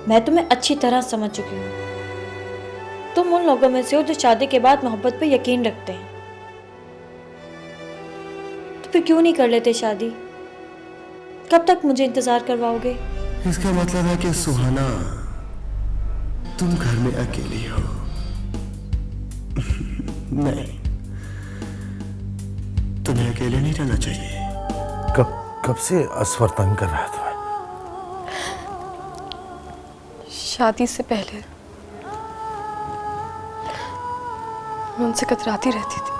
मैं तुम्हें अच्छी तरह समझ चुकी हूँ। तुम उन लोगों में से हो जो शादी के बाद मोहब्बत पे यकीन रखते हैं। तो फिर क्यों नहीं कर लेते शादी? कब तक मुझे इंतजार करवाओगे? इसका मतलब है कि सुहाना, तुम घर में अकेली हो। नहीं, तुम्हें अकेले नहीं रहना चाहिए। कब से असवर तंग कर रहा था? शादी से पहले मैं उनसे कतराती रहती थी।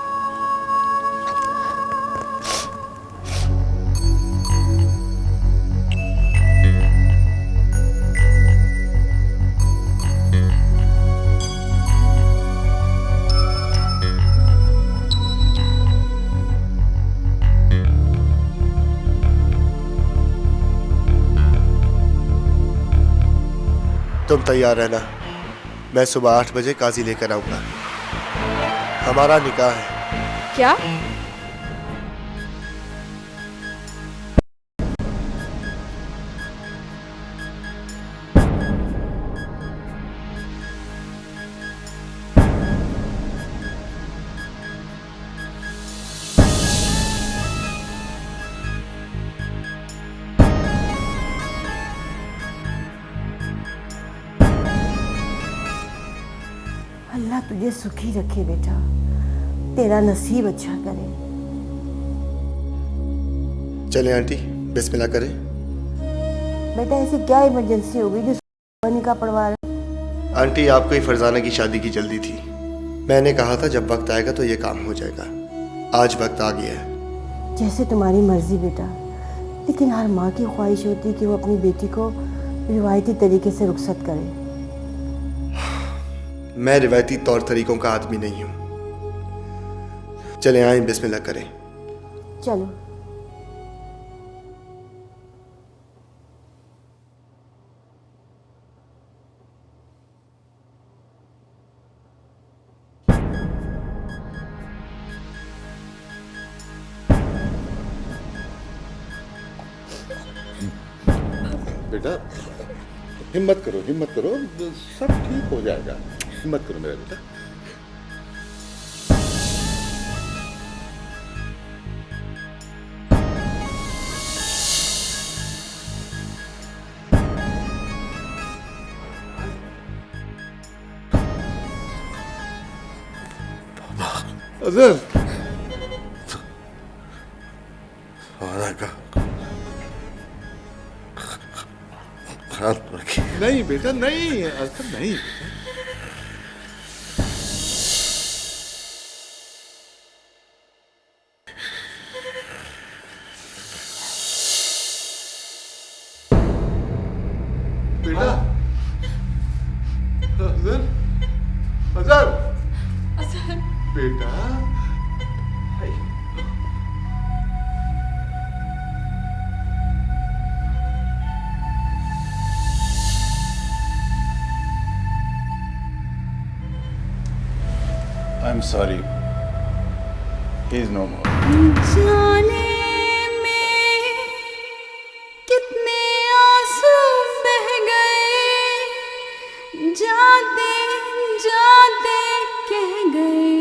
तुम तैयार रहना, मैं सुबह 8 बजे काजी लेकर आऊंगा। हमारा निकाह है। क्या? अल्लाह तुझे सुखी रखे बेटा, तेरा नसीब अच्छा करे। चले आंटी, बिस्मिल्लाह करें। बेटा ऐसी क्या इमरजेंसी हो गई जो निकाह पढ़वा रहे? आंटी, आपको ही फरजाना की शादी की जल्दी थी। मैंने कहा था जब वक्त आएगा तो ये काम हो जाएगा। आज वक्त आ गया है। जैसे तुम्हारी मर्जी बेटा, लेकिन हर माँ की ख्वाहिश होती है कि वो अपनी बेटी को रिवायती तरीके से रुखसत करे। मैं रिवायती तौर तरीकों का आदमी नहीं हूं। चले आए, बिस्मिल्लाह करें। चलो। बेटा हिम्मत करो, हिम्मत करो, सब ठीक हो जाएगा। हिम्मत करो मेरा बेटा। अजहर, नहीं बेटा, नहीं, अजहर नहीं बेटा। बेटा, अजहर, अजहर, अजहर, बेटा। I'm sorry. He is no more. जाने में कितने आंसू बह गए, जाते जाते कह गए,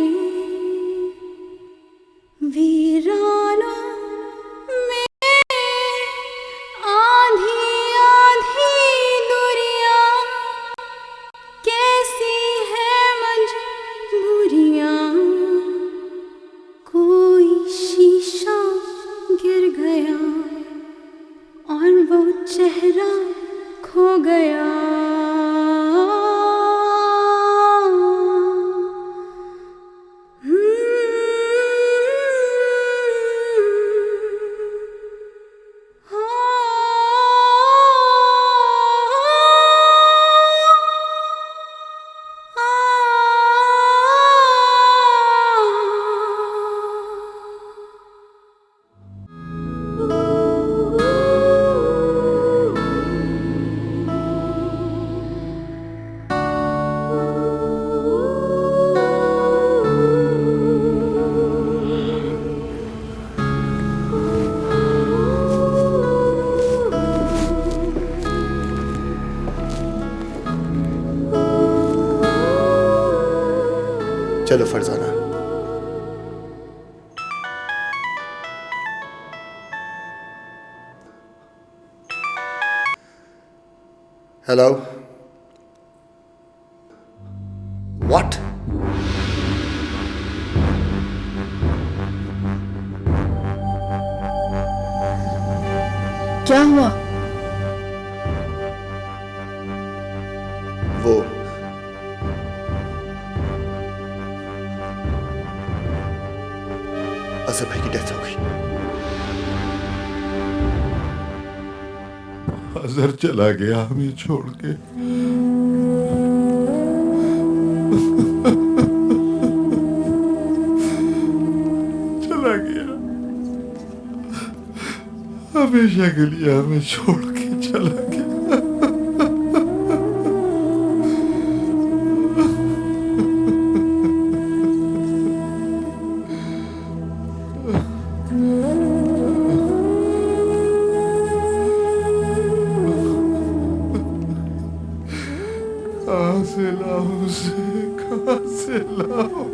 वीरानों में आधी आधी दूरियां, कैसी है मजबूरियां, कोई शीशा चलो फरजाना। Hello, what? क्या हुआ? वो असर भाई की डेथ हो गई। अजहर चला गया हमें छोड़ के। चला गया, हमेशा के लिए हमें छोड़ के चला गया। कहाँ से लाऊं उसे, कहाँ से लाऊं?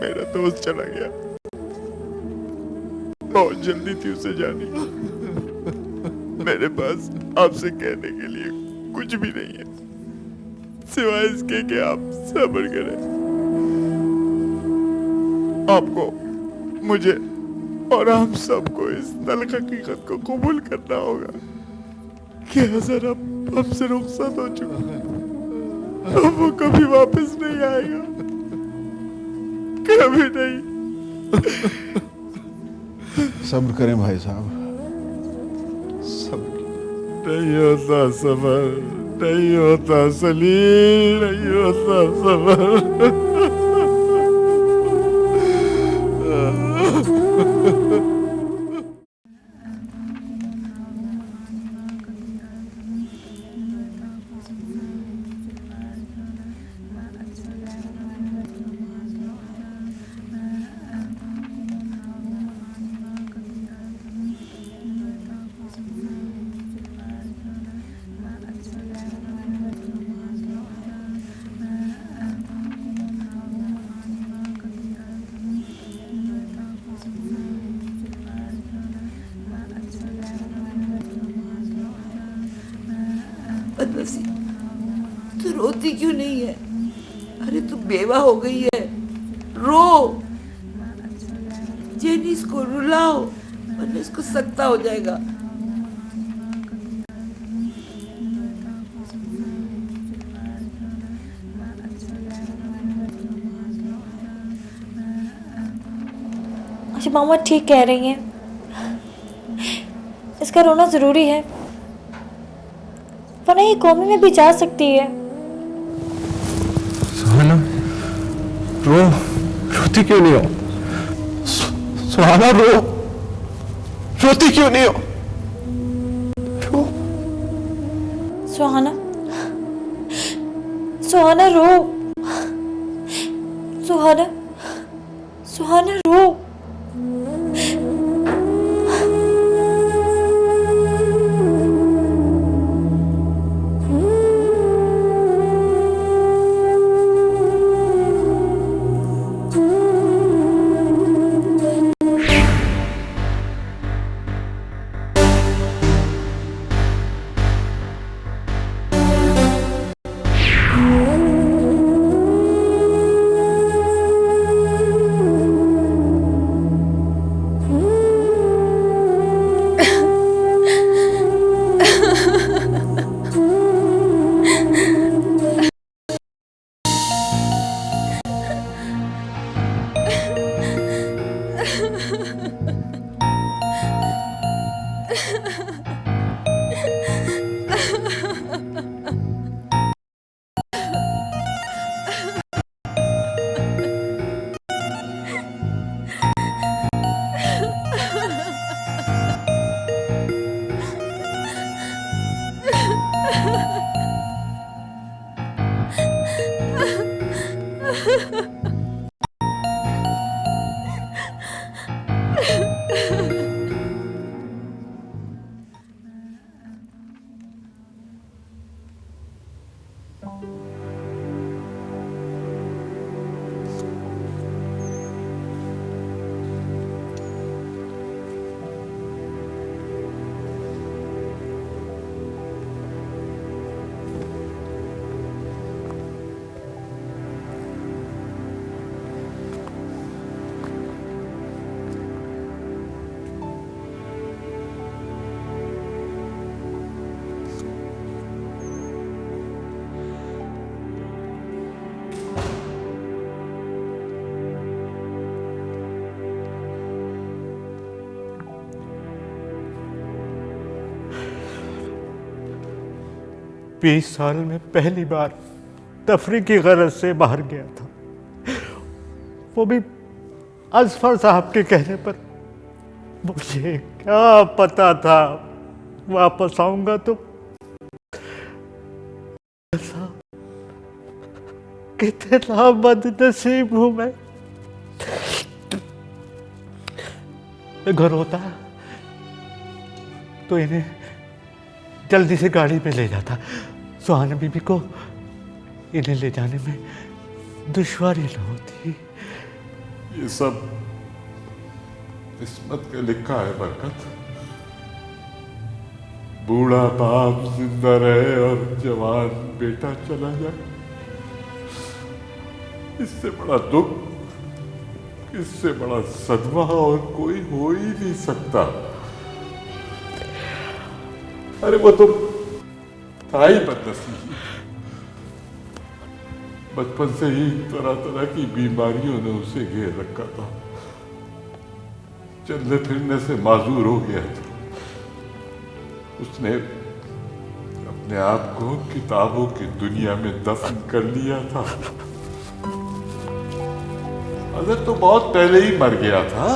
मेरा दोस्त चला गया, बहुत जल्दी थी उसे जाने की। मेरे पास आपसे कहने के लिए कुछ भी नहीं है सिवाय इसके कि आप सब्र करें। आपको, मुझे और हम सबको इस तल्ख हकीकत को कबूल करना होगा कि अजहर अब हमसे रुखसत हो चुका है, अब वो कभी वापस नहीं आएगा, कभी नहीं। सब्र करें भाई साहब, सब्र। नहीं होता सबर, नहीं होता सलीम, नहीं होता सबर। बदनसीब, तू रोती क्यों नहीं है? अरे तू बेवा हो गई है, रो। जेनिस को रुलाओ वरना इसको सख्ता हो जाएगा। अच्छा मामा ठीक कह रही हैं, इसका रोना जरूरी है वरना ये कौमी में भी जा सकती है। सुहाना, रोती क्यों नहीं हो? सुहाना, रोती क्यों नहीं हो? सुहाना, सुहाना रो, सुहाना, सुहाना रो। 20 साल में पहली बार तफरी की गरज से बाहर गया था, वो भी अजफर साहब के कहने पर। मुझे क्या पता था वापस आऊंगा तो। कितना बदनसीब हूं मैं घर होता तो इन्हें जल्दी से गाड़ी में ले जाता। सुहाना बीबी को इन्हें ले जाने में दुश्वारी न होती। ये सब किस्मत का लिखा है बरकत। बूढ़ा बाप जिंदा रहे और जवान बेटा चला जाए, इससे बड़ा दुख, इससे बड़ा सदमा और कोई हो ही नहीं सकता। अरे वो तो था ही बदनसीब। बचपन से ही तरह तरह की बीमारियों ने उसे घेर रखा था। चलने फिरने से माजूर हो गया था। उसने अपने आप को किताबों की दुनिया में दफन कर लिया था। अगर तो बहुत पहले ही मर गया था।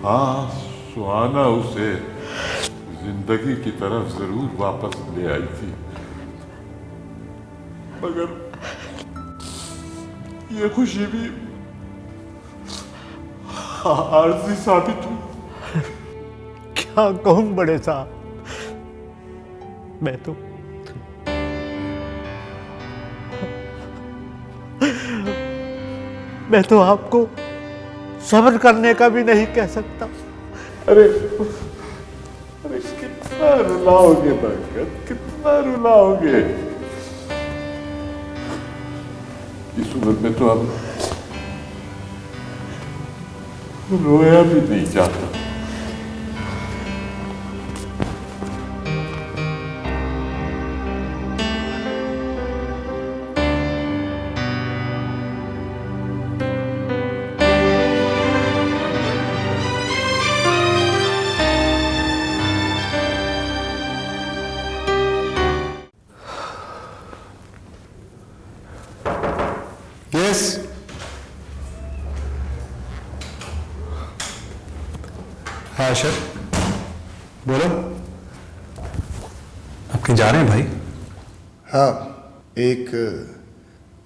हाँ, सुहाना उसे जिंदगी की तरफ जरूर वापस ले आई थी, मगर ये खुशी भी आरज़ी साबित हुई। क्या कहूं बड़े साहब, मैं तो आपको सब्र करने का भी नहीं कह सकता। अरे कितना रुलाओगे बरकत, कितना रुलाओगे। इस उम्र में तो अब रोया भी नहीं जाता। यस, हाँ अशर, बोलो। आप कहीं जा रहे हैं भाई? हाँ, एक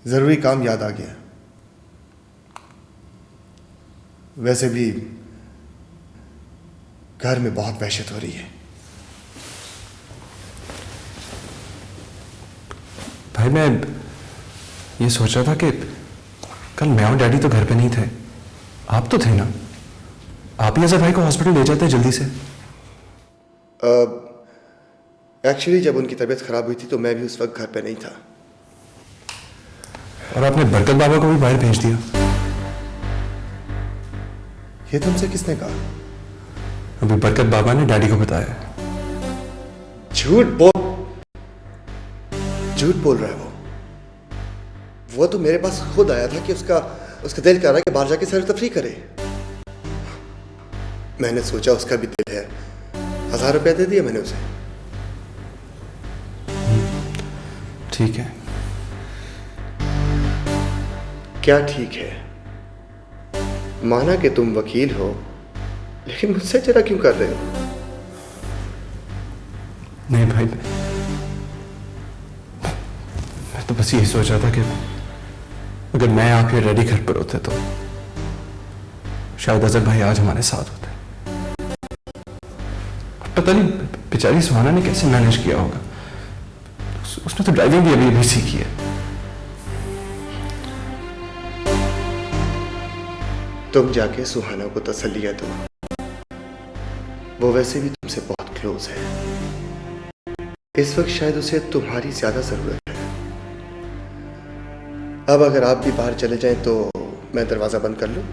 ज़रूरी काम याद आ गया। वैसे भी घर में बहुत वहशत हो रही है। भाई मैं ये सोच रहा था कि कल मैं और डैडी तो घर पे नहीं थे, आप तो थे ना। आप ही अजहर भाई को हॉस्पिटल ले जाते जल्दी से। एक्चुअली जब उनकी तबीयत खराब हुई थी तो मैं भी उस वक्त घर पे नहीं था। और आपने बरकत बाबा को भी बाहर भेज दिया। ये तुमसे किसने कहा? अभी बरकत बाबा ने डैडी को बताया। झूठ बोल रहा है वो तो मेरे पास खुद आया था कि उसका दिल कर रहा है कि बाहर जाके सैर तफरी करे। मैंने सोचा उसका भी दिल है, 1000 रुपया दे दिया मैंने उसे। ठीक है। क्या ठीक है? माना कि तुम वकील हो, लेकिन मुझसे जरा क्यों कर रहे हो? नहीं भाई, मैं तो बस यही सोच रहा था कि अगर मैं आप ये रेडी घर पर होते तो शायद अजहर भाई आज हमारे साथ होते। पता नहीं बेचारी सुहाना ने कैसे मैनेज किया होगा। उसने तो ड्राइविंग भी अभी सीखी है। तुम जाके सुहाना को तसल्लियां दो, वो वैसे भी तुमसे बहुत क्लोज है। इस वक्त शायद उसे तुम्हारी ज्यादा जरूरत है। अब अगर आप भी बाहर चले जाएं तो मैं दरवाजा बंद कर लूं?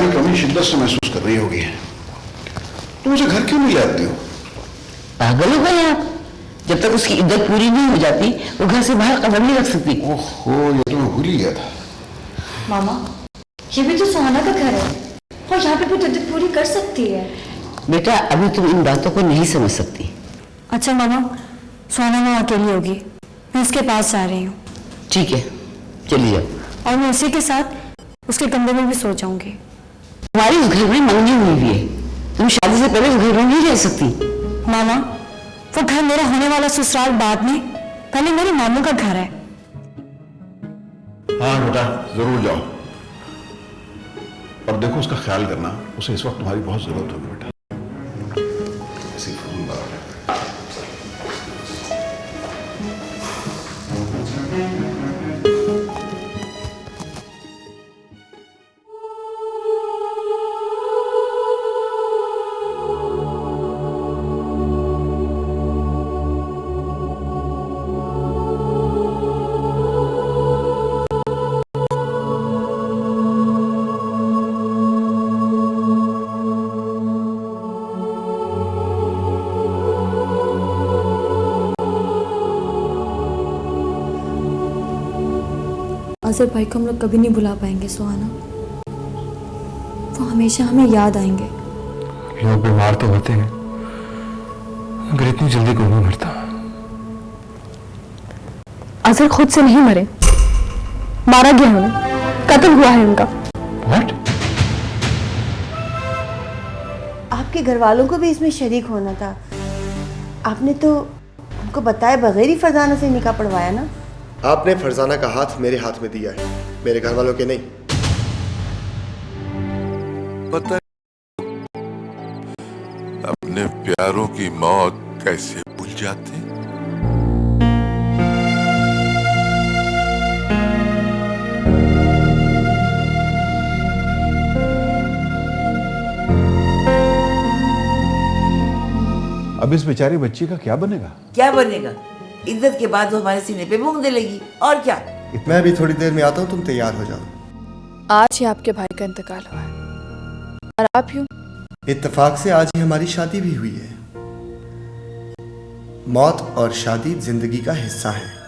तुम्हारी कमी शिद्दत से महसूस कर रही होगी। तुम उसे घर क्यों नहीं लाती हो? पागल हो गए आप? जब तक उसकी इद्दत पूरी नहीं हो जाती वो घर से बाहर कदम नहीं रख सकती। ओहो, ये तो मैं भूल ही गया था। मामा, ये भी तो सुहाना का घर है और यहाँ पे भी इद्दत पूरी कर सकती है। बेटा अभी तुम इन बातों को नहीं समझ सकती। अच्छा मामा, सुहाना वहाँ अकेली होगी, मैं उसके पास जा रही हूँ। ठीक है, चलिए जाओ। और मैं उसी के साथ उसके कमरे में भी सो जाऊंगी। तुम्हारी उस घर में मंगनी हुई भी है, तुम शादी से पहले उस घर में नहीं रह सकती। मामा, वो घर मेरा होने वाला ससुराल बाद में, पहले मेरे मामू का घर है। हाँ बेटा, जरूर जाओ। और देखो उसका ख्याल करना, उसे इस वक्त तुम्हारी बहुत जरूरत होगी बेटा। ऐसी फोन लगा। अजहर भाई को हम लोग कभी नहीं भुला पाएंगे सुहाना, वो हमेशा हमें याद आएंगे। लोग बीमार तो होते हैं मगर इतनी जल्दी कोई नहीं मरता। अजहर खुद से नहीं मरे, मारा गया उन्हें, कत्ल हुआ है उनका। What? आपके घर वालों को भी इसमें शरीक होना था। आपने तो उनको बताए बगैर ही फरजाना से निकाह पढ़वाया ना। आपने फरजाना का हाथ मेरे हाथ में दिया है, मेरे घर वालों के नहीं। पता अपने प्यारों की मौत कैसे भूल जाते? अब इस बेचारी बच्ची का क्या बनेगा? क्या बनेगा? इज्जत के बाद वो हमारे सीने पे मूंग दे लेगी, और क्या। मैं भी थोड़ी देर में आता हूँ, तुम तैयार हो जाओ। आज ही आपके भाई का इंतकाल हुआ है और आप यूं। इत्तेफाक से आज ही हमारी शादी भी हुई है। मौत और शादी जिंदगी का हिस्सा है।